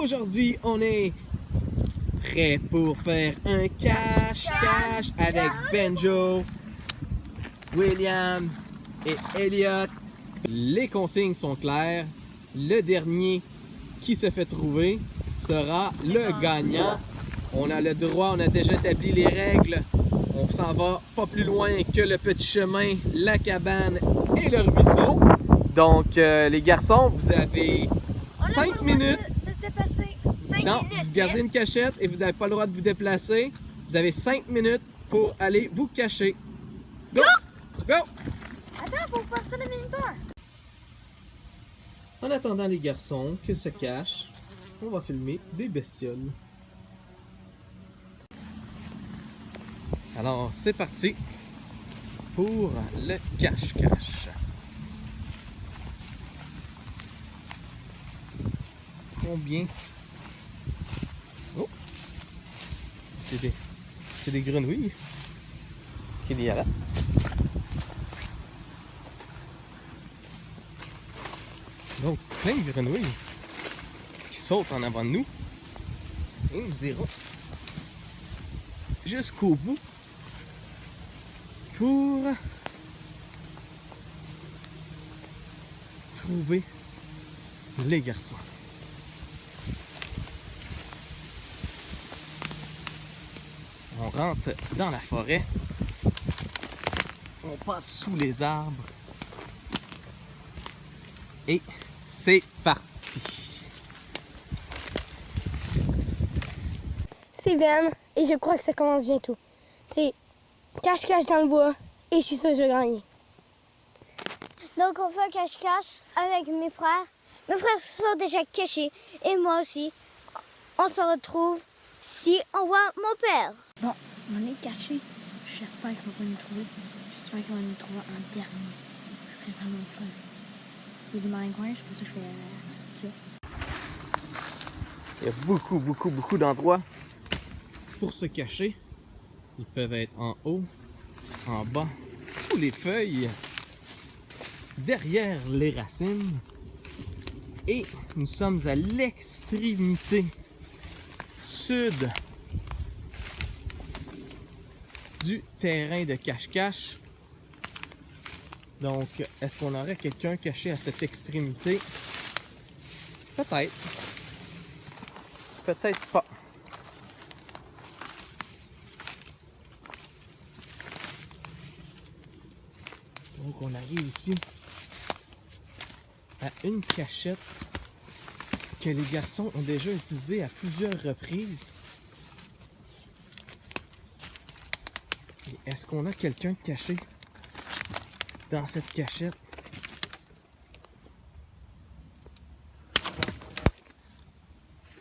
Aujourd'hui, on est prêt pour faire un cache-cache avec Benjo, William et Elliot. Les consignes sont claires. Le dernier qui se fait trouver sera le gagnant. On a le droit, on a déjà établi les règles. On s'en va pas plus loin que le petit chemin, la cabane et le ruisseau. Donc, les garçons, vous avez 5 minutes. De se déplacer. 5 Non, minutes. vous gardez une cachette et vous n'avez pas le droit de vous déplacer. Vous avez 5 minutes pour aller vous cacher. Go! Go! Attends, faut partir le minuteur. En attendant les garçons qu'ils se cachent, on va filmer des bestioles. Alors, c'est parti pour le cache-cache. Combien? Oh! C'est des grenouilles qu'il y a là. Donc, plein de grenouilles qui sautent en avant de nous. Et nous irons jusqu'au bout pour trouver les garçons. On rentre dans la forêt. On passe sous les arbres. Et c'est parti. C'est Ben et je crois que ça commence bientôt. C'est cache-cache dans le bois et je suis sûr que je vais gagner. Donc on fait cache-cache avec mes frères. Mes frères sont déjà cachés et moi aussi. On se retrouve si on voit mon père. Bon, on est caché. J'espère qu'on va nous trouver. J'espère qu'on va nous trouver en dernier. Ce serait vraiment fun. Il y a des maringouins, c'est pour ça que je fais ça. Il y a beaucoup d'endroits pour se cacher. Ils peuvent être en haut, en bas, sous les feuilles, derrière les racines. Et nous sommes à l'extrémité sud du terrain de cache-cache. Donc, est-ce qu'on aurait quelqu'un caché à cette extrémité? Peut-être. Peut-être pas. Donc, on arrive ici à une cachette que les garçons ont déjà utilisée à plusieurs reprises. Et est-ce qu'on a quelqu'un caché dans cette cachette?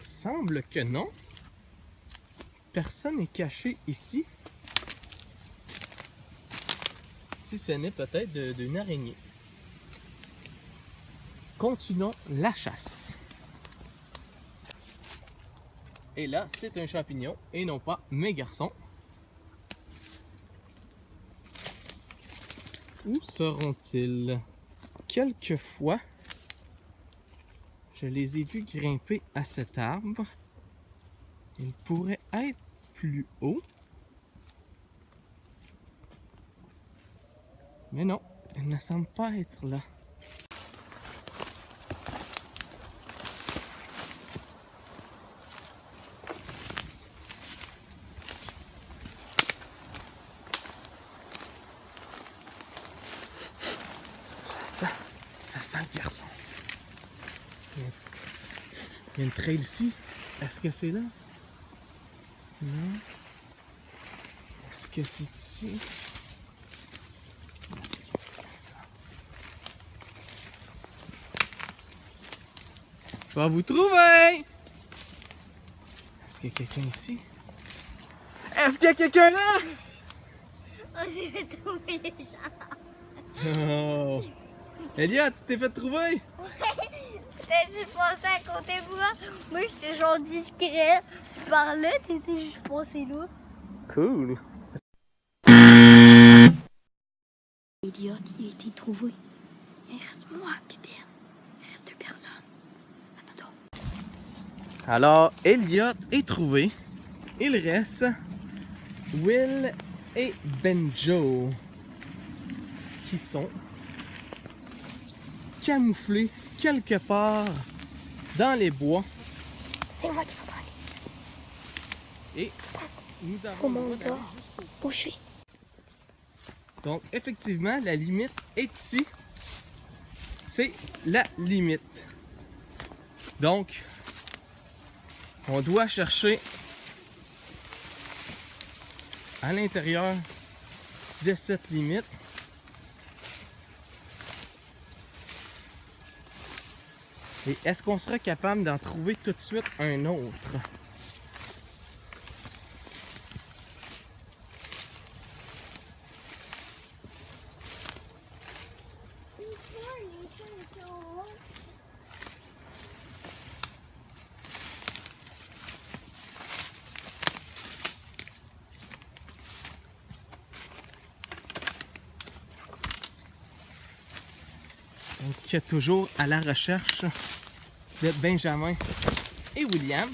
Semble que non. Personne n'est caché ici. Si ce n'est peut-être d'une araignée. Continuons la chasse. Et là, c'est un champignon et non pas mes garçons. Où seront-ils? Quelquefois, je les ai vus grimper à cet arbre. Ils pourraient être plus haut. Mais non, ils ne semblent pas être là. Ça sent le garçon. Il y a une trail ici. Est-ce que c'est là? Non. Est-ce que c'est ici? Je vais vous trouver! Est-ce qu'il y a quelqu'un ici? Est-ce qu'il y a quelqu'un là? On s'est fait trouver les gens. Oh! Elliot, tu t'es fait trouver? Peut-être juste passé à côté de moi. Moi, j'étais genre discret. Tu parlais, t'étais juste passé là. Cool! Elliot, il a été trouvé. Il reste moi, puis Ben. Il reste 2 personnes. Attends. Alors, Elliot est trouvé. Il reste Will et Benjo qui sont camouflés quelque part dans les bois. C'est moi qui vais parler. Et nous avons Comment le on droit d'aller va? jusqu'au... Où je suis? Donc, effectivement, la limite est ici. C'est la limite. Donc, on doit chercher à l'intérieur de cette limite. Et est-ce qu'on sera capable d'en trouver tout de suite un autre? Donc, toujours à la recherche de Benjamin et William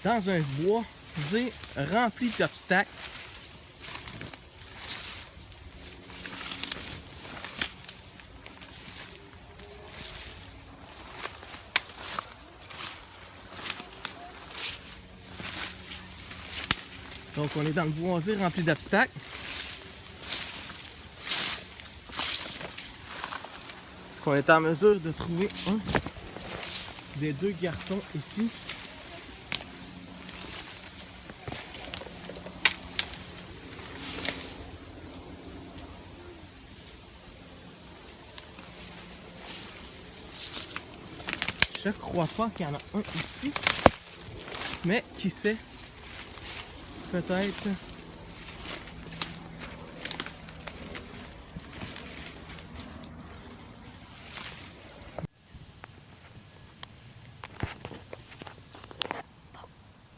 dans un bois rempli d'obstacles. Donc, on est dans le boisé rempli d'obstacles. Est-ce qu'on est en mesure de trouver un des deux garçons ici? Je crois pas qu'il y en a un ici, mais qui sait? Peut-être.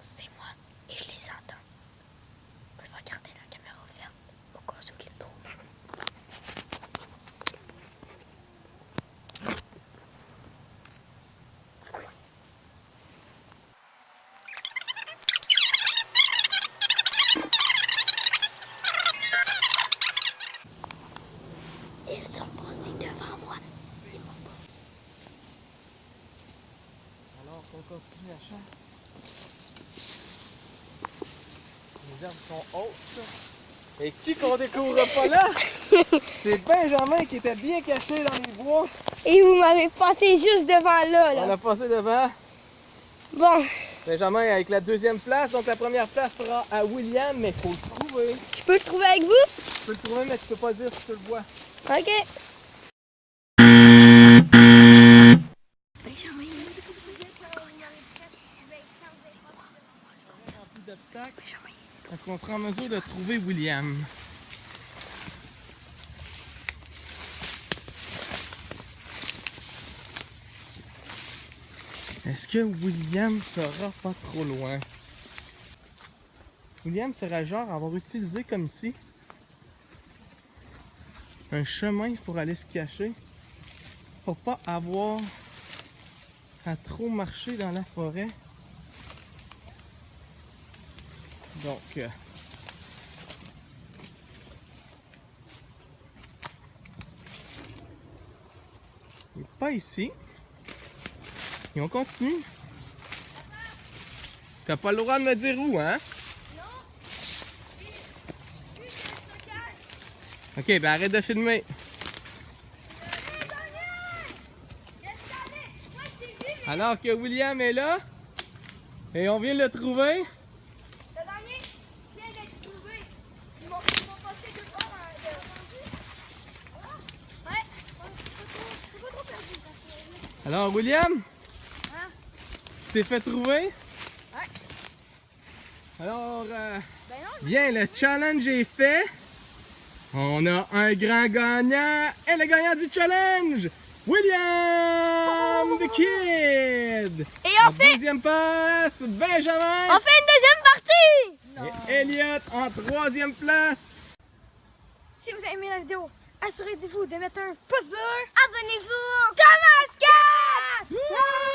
C'est moi et je les entends. Je vais garder la caméra ouverte au cas où qu'ils le trouvent. Ils sont passés devant moi. Ils m'ont pas vu. Alors qu'on continue la chasse. Les herbes sont hautes. Et qui qu'on découvre pas là? C'est Benjamin qui était bien caché dans les bois. Et vous m'avez passé juste devant là, On là. a passé devant. Bon, Benjamin avec la deuxième place. Donc la première place sera à William, mais il faut le trouver. je peux le trouver avec vous? Tu peux le trouver, mais tu peux pas dire si tu le vois. Ok. Benjamin, Rempli d'obstacles. Benjamin. Est-ce qu'on sera en mesure de trouver William? Est-ce que William sera pas trop loin? William serait genre à avoir utilisé comme ici un chemin pour aller se cacher, pour pas avoir à trop marcher dans la forêt. Donc, il n'est pas ici. Et on continue. T'as pas le droit de me dire où, hein? Ok, ben arrête de filmer. Alors que William est là, et on vient de le trouver. Le dernier vient d'être trouvé. Ils m'ont passé deux fois dans Ouais, c'est pas trop perdu. Alors William, Hein? tu t'es fait trouver? Ouais. Alors, Ben non, bien, le challenge est fait. On a un grand gagnant. Et le gagnant du challenge, William the Kid. Et En deuxième place, Benjamin. on fait une deuxième partie! Et Elliot en troisième place. Si vous avez aimé la vidéo, assurez-vous de mettre un pouce bleu. Abonnez-vous! Thomas 4! Ah!